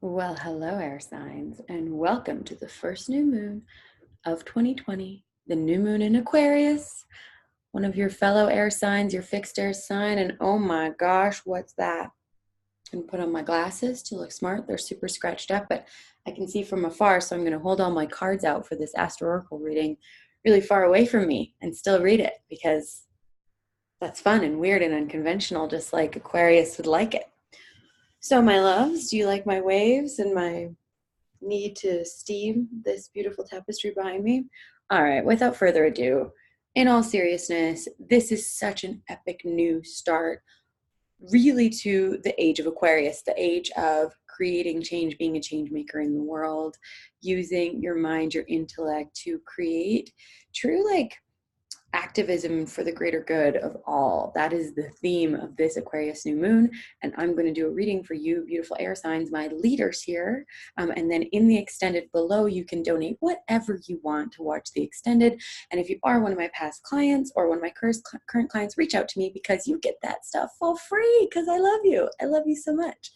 Well, hello, air signs, and welcome to the first new moon of 2020, the new moon in Aquarius, one of your fellow air signs, your fixed air sign. And oh my gosh, what's that? I'm gonna put on my glasses to look smart. They're super scratched up, but I can see from afar, so I'm going to hold all my cards out for this astrological reading really far away from me and still read it because that's fun and weird and unconventional, just like Aquarius would like it. So, my loves, do you like my waves and my need to steam this beautiful tapestry behind me? All right, without further ado, in all seriousness, this is such an epic new start, really, to the age of Aquarius, the age of creating change, being a change maker in the world, using your mind, your intellect to create true, activism for the greater good of all. That is the theme of this Aquarius new moon. And I'm going to do a reading for you, beautiful air signs, my leaders here. And then in the extended below, you can donate whatever you want to watch the extended. And if you are one of my past clients or one of my current clients, reach out to me because you get that stuff for free because I love you. I love you so much.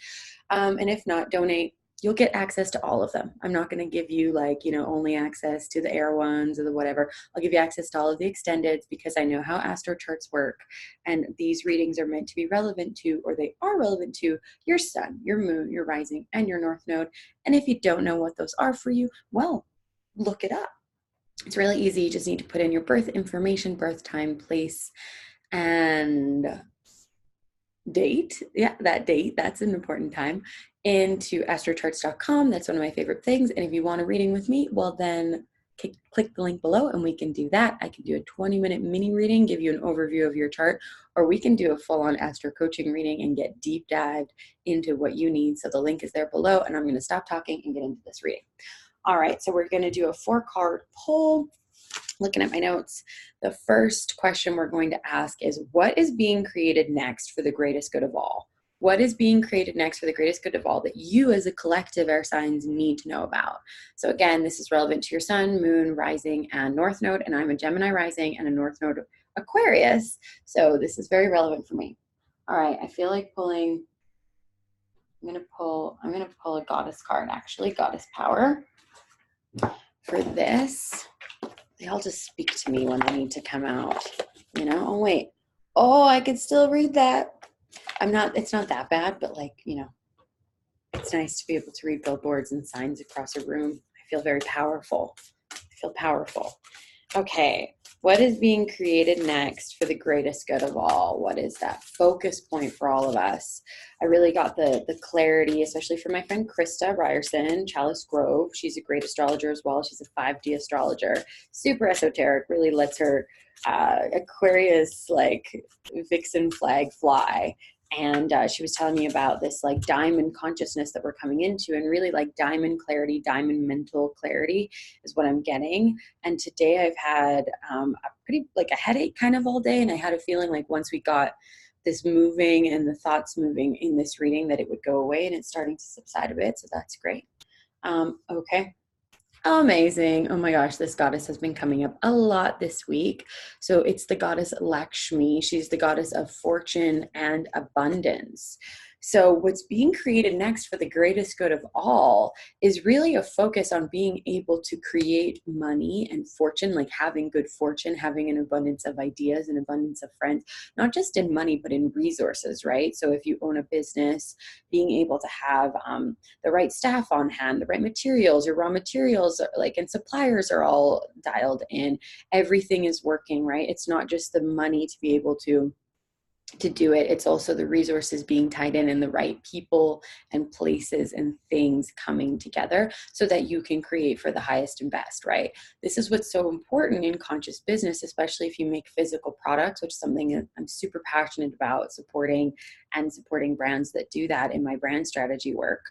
And if not, donate. You'll get access to all of them. I'm not going to give you only access to the air ones or the whatever. I'll give you access to all of the extendeds because I know how astro charts work. And these readings are meant to be relevant to, or they are relevant to, your sun, your moon, your rising, and your north node. And if you don't know what those are for you, well, look it up. It's really easy. You just need to put in your birth information, birth time, place, and date. Yeah, that date. That's an important time. Into astrocharts.com. That's one of my favorite things. And if you want a reading with me, well, then click the link below and we can do that. I can do a 20-minute mini reading, give you an overview of your chart, or we can do a full-on astro coaching reading and get deep dived into what you need. So the link is there below, and I'm going to stop talking and get into this reading. All right, so we're going to do a 4-card poll. Looking at my notes, the first question we're going to ask is, what is being created next for the greatest good of all? What is being created next for the greatest good of all that you as a collective air signs need to know about? So again, this is relevant to your sun, moon, rising, and north node. And I'm a Gemini rising and a north node Aquarius. So this is very relevant for me. All right, I feel like pulling, I'm gonna pull a goddess card, actually, goddess power for this. They all just speak to me when they need to come out, Oh, wait. Oh, I could still read that. It's not that bad, but it's nice to be able to read billboards and signs across a room. I feel very powerful. I feel powerful. Okay, what is being created next for the greatest good of all? What is that focus point for all of us? I really got the clarity, especially for my friend Krista Ryerson, Chalice Grove. She's a great astrologer as well. She's a 5D astrologer, super esoteric, really lets her Aquarius vixen flag fly. And she was telling me about this diamond consciousness that we're coming into, and really diamond clarity, diamond mental clarity is what I'm getting. And today I've had a pretty a headache kind of all day, and I had a feeling once we got this moving and the thoughts moving in this reading that it would go away, and it's starting to subside a bit, so that's great. Okay. Amazing. Oh my gosh, this goddess has been coming up a lot this week. So it's the goddess Lakshmi. She's the goddess of fortune and abundance. So what's being created next for the greatest good of all is really a focus on being able to create money and fortune, having good fortune, having an abundance of ideas, an abundance of friends, not just in money, but in resources, right? So if you own a business, being able to have the right staff on hand, the right materials, your raw materials, and suppliers are all dialed in. Everything is working, right? It's not just the money to be able to do it. It's also the resources being tied in and the right people and places and things coming together so that you can create for the highest and best, right? This is what's so important in conscious business, especially if you make physical products, which is something that I'm super passionate about supporting brands that do that in my brand strategy work.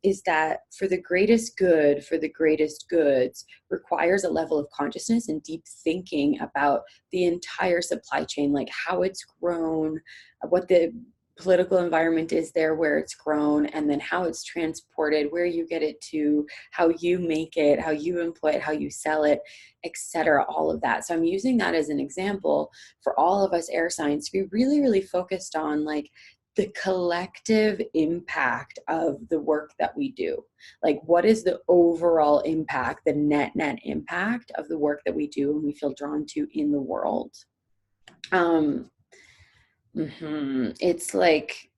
Is that for the greatest good, for the greatest goods requires a level of consciousness and deep thinking about the entire supply chain, how it's grown, what the political environment is there where it's grown, and then how it's transported, where you get it to, how you make it, how you employ it, how you sell it, etc. All of that. So I'm using that as an example for all of us air signs to be really, really focused on the collective impact of the work that we do. Like, what is the overall impact, the net impact of the work that we do and we feel drawn to in the world? It's like,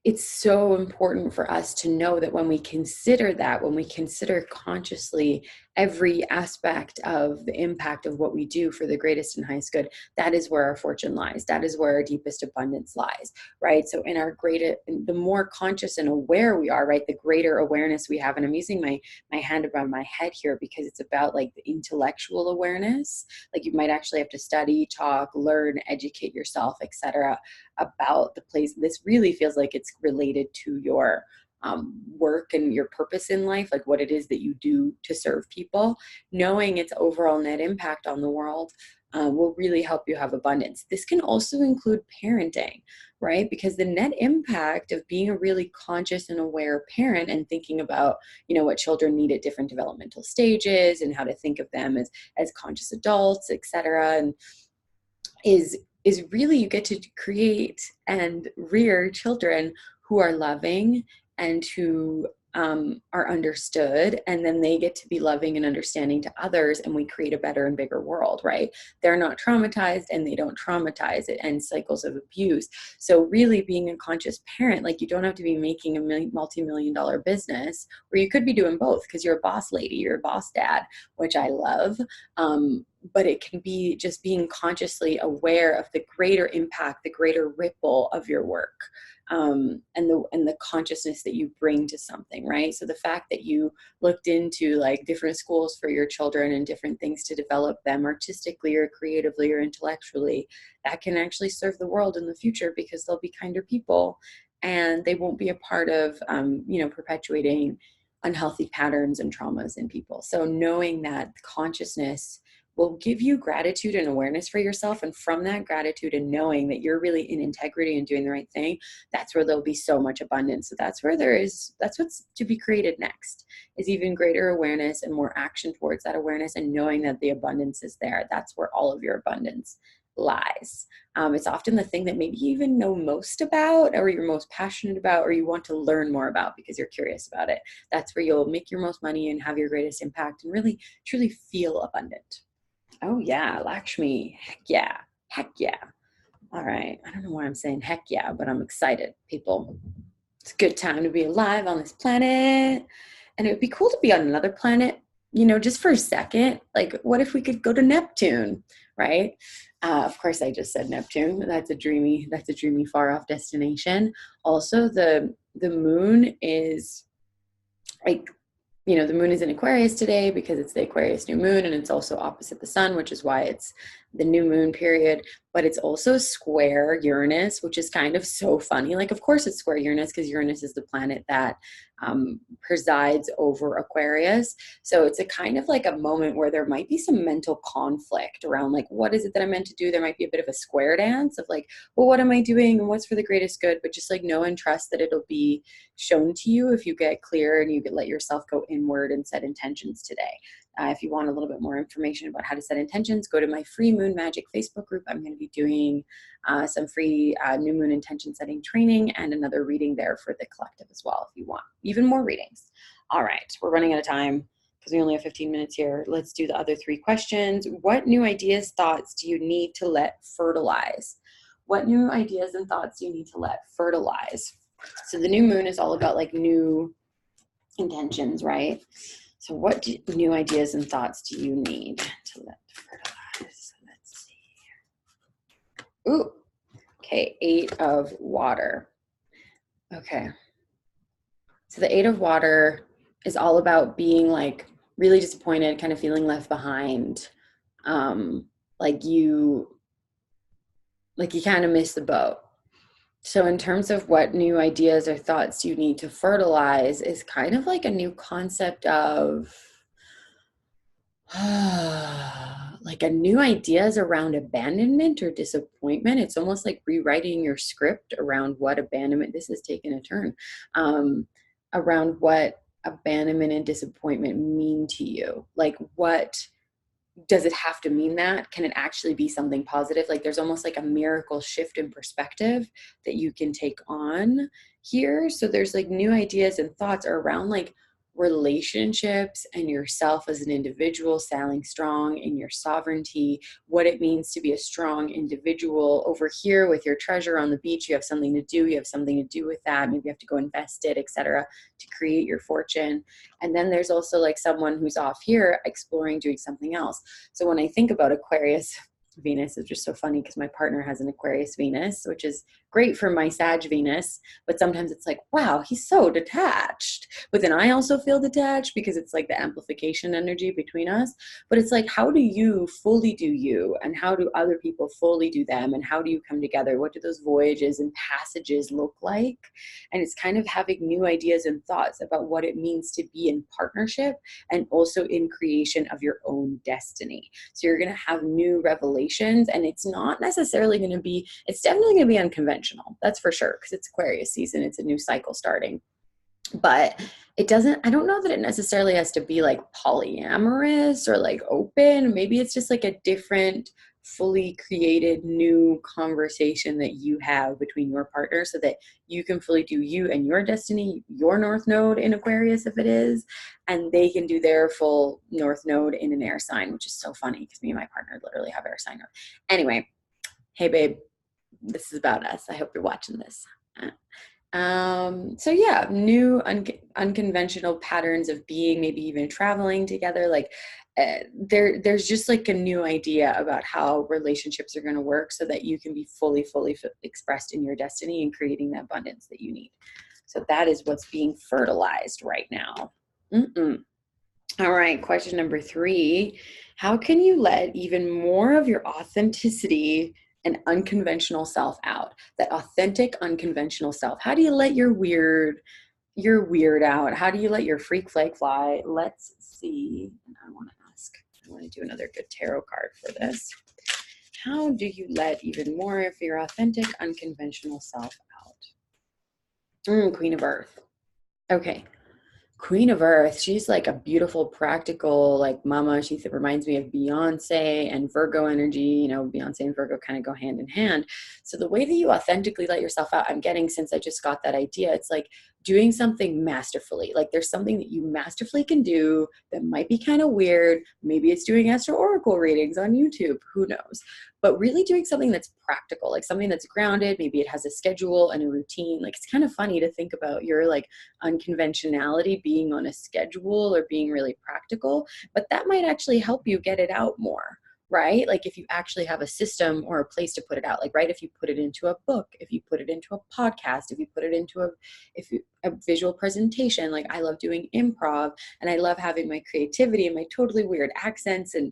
it's so important for us to know that when we consider that, when we consider consciously every aspect of the impact of what we do for the greatest and highest good, that is where our fortune lies. That is where our deepest abundance lies, right? So in our the more conscious and aware we are, right, the greater awareness we have. And I'm using my hand around my head here because it's about like the intellectual awareness. Like, you might actually have to study, talk, learn, educate yourself, etc., about the place. This really feels like it's related to your work and your purpose in life, like what it is that you do to serve people. Knowing its overall net impact on the world will really help you have abundance. This can also include parenting, right? Because the net impact of being a really conscious and aware parent and thinking about, what children need at different developmental stages and how to think of them as conscious adults, etc., and is really, you get to create and rear children who are loving and who are understood, and then they get to be loving and understanding to others, and we create a better and bigger world, right? They're not traumatized and they don't traumatize. It ends cycles of abuse. So really, being a conscious parent, like, you don't have to be making a multi-million-dollar business, or you could be doing both because you're a boss lady, you're a boss dad, which I love. But it can be just being consciously aware of the greater impact, the greater ripple of your work, and the consciousness that you bring to something, right? So the fact that you looked into like different schools for your children and different things to develop them artistically or creatively or intellectually, that can actually serve the world in the future, because they'll be kinder people and they won't be a part of, perpetuating unhealthy patterns and traumas in people. So knowing that consciousness will give you gratitude and awareness for yourself. And from that gratitude and knowing that you're really in integrity and doing the right thing, that's where there'll be so much abundance. So that's what's to be created next, is even greater awareness and more action towards that awareness, and knowing that the abundance is there. That's where all of your abundance lies. It's often the thing that maybe you even know most about, or you're most passionate about, or you want to learn more about because you're curious about it. That's where you'll make your most money and have your greatest impact and really truly feel abundant. Oh yeah, Lakshmi. Heck yeah. Heck yeah. All right. I don't know why I'm saying heck yeah, but I'm excited, people. It's a good time to be alive on this planet. And it would be cool to be on another planet, just for a second. Like, what if we could go to Neptune, right? Of course, I just said Neptune. That's a dreamy far off destination. Also, the moon is like, the moon is in Aquarius today because it's the Aquarius new moon, and it's also opposite the sun, which is why it's the new moon period. But it's also square Uranus, which is kind of so funny. Like, of course it's square Uranus because Uranus is the planet that presides over Aquarius. So it's a kind of like a moment where there might be some mental conflict around, like, what is it that I'm meant to do? There might be a bit of a square dance of like, well, what am I doing and what's for the greatest good? But just like know and trust that it'll be shown to you if you get clear and you let yourself go inward and set intentions today. If you want a little bit more information about how to set intentions, go to my free Moon Magic Facebook group. I'm going to be doing some free new moon intention setting training and another reading there for the collective as well, if you want even more readings. All right, we're running out of time because we only have 15 minutes here. Let's do the other 3 questions. What new ideas, thoughts do you need to let fertilize? What new ideas and thoughts do you need to let fertilize? So the new moon is all about like new intentions, right? So what new ideas and thoughts do you need to let fertilize? Let's see. Ooh, okay, 8 of water. Okay. So the 8 of water is all about being like really disappointed, kind of feeling left behind. Like you kind of missed the boat. So in terms of what new ideas or thoughts you need to fertilize is kind of like a new concept of like a new ideas around abandonment or disappointment. It's almost like rewriting your script around what abandonment, this has taken a turn, around what abandonment and disappointment mean to you. Like what does it have to mean that? Can it actually be something positive? Like there's almost like a miracle shift in perspective that you can take on here. So there's like new ideas and thoughts around like relationships and yourself as an individual, standing strong in your sovereignty, what it means to be a strong individual. Over here with your treasure on the beach, you have something to do, you have something to do with that. Maybe you have to go invest it, etc., to create your fortune. And then there's also like someone who's off here exploring doing something else. So when I think about Aquarius Venus, it's just so funny because my partner has an Aquarius Venus, which is great for my Sag Venus, but sometimes it's like, wow, he's so detached. But then I also feel detached because it's like the amplification energy between us. But it's like, how do you fully do you? And how do other people fully do them? And how do you come together? What do those voyages and passages look like? And it's kind of having new ideas and thoughts about what it means to be in partnership and also in creation of your own destiny. So you're going to have new revelations, and it's not necessarily going to be, it's definitely going to be unconventional. That's for sure, because it's Aquarius season. It's a new cycle starting. But it doesn't, I don't know that it necessarily has to be like polyamorous or like open. Maybe it's just like a different, fully created new conversation that you have between your partner so that you can fully do you and your destiny, your North Node in Aquarius if it is, and they can do their full North Node in an air sign, which is so funny because me and my partner literally have air sign node. Anyway, hey babe, this is about us. I hope you're watching this. So yeah, new unconventional patterns of being, maybe even traveling together. Like there's just like a new idea about how relationships are going to work so that you can be fully expressed in your destiny and creating the abundance that you need. So that is what's being fertilized right now. All right, question number 3. How can you let even more of your authenticity and unconventional self out? That authentic, unconventional self. How do you let your weird out? How do you let your freak flag fly? Let's see. And I want to do another good tarot card for this. How do you let even more of your authentic, unconventional self out? Queen of Earth. Okay. Queen of Earth, she's like a beautiful, practical, like mama. She reminds me of Beyonce and Virgo energy. You know, Beyonce and Virgo kind of go hand in hand. So the way that you authentically let yourself out, I'm getting, since I just got that idea, it's like doing something masterfully. Like there's something that you masterfully can do that might be kind of weird. Maybe it's doing Astro Oracle readings on YouTube. Who knows? But really doing something that's practical, like something that's grounded. Maybe it has a schedule and a routine. Like it's kind of funny to think about your like unconventionality being on a schedule or being really practical, but that might actually help you get it out more, right? Like if you actually have a system or a place to put it out, like, right, if you put it into a book, if you put it into a podcast, if you put it into a visual presentation. Like I love doing improv and I love having my creativity and my totally weird accents and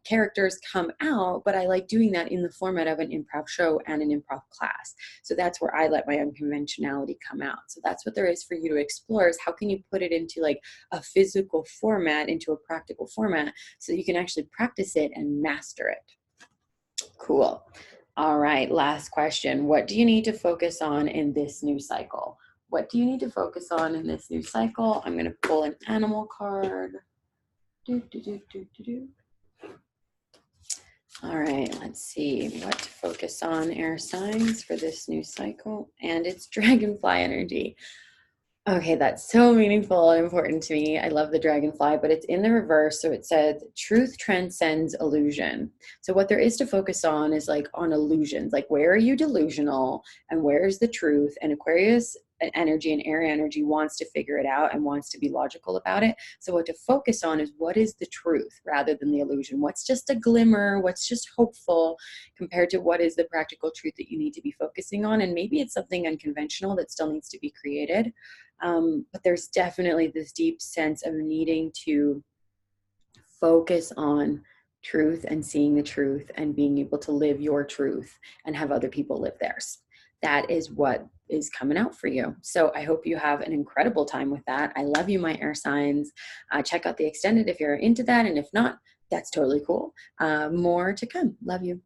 characters come out, but I like doing that in the format of an improv show and an improv class. So that's where I let my unconventionality come out. So that's what there is for you to explore, is how can you put it into like a physical format, into a practical format, so you can actually practice it and master it. Cool. All right, last question. What do you need to focus on in this new cycle? What do you need to focus on in this new cycle? I'm going to pull an animal card. All right, let's see what to focus on, air signs, for this new cycle. And it's dragonfly energy. Okay, that's so meaningful and important to me. I love the dragonfly, but it's in the reverse. So it said, truth transcends illusion. So what there is to focus on is like on illusions, like where are you delusional and where is the truth? And Aquarius energy and air energy wants to figure it out and wants to be logical about it. So what to focus on is what is the truth rather than the illusion. What's just a glimmer, what's just hopeful compared to what is the practical truth that you need to be focusing on. And maybe it's something unconventional that still needs to be created. But there's definitely this deep sense of needing to focus on truth and seeing the truth and being able to live your truth and have other people live theirs. That is what is coming out for you. So I hope you have an incredible time with that. I love you, my air signs. Check out the extended if you're into that. And if not, that's totally cool. More to come. Love you.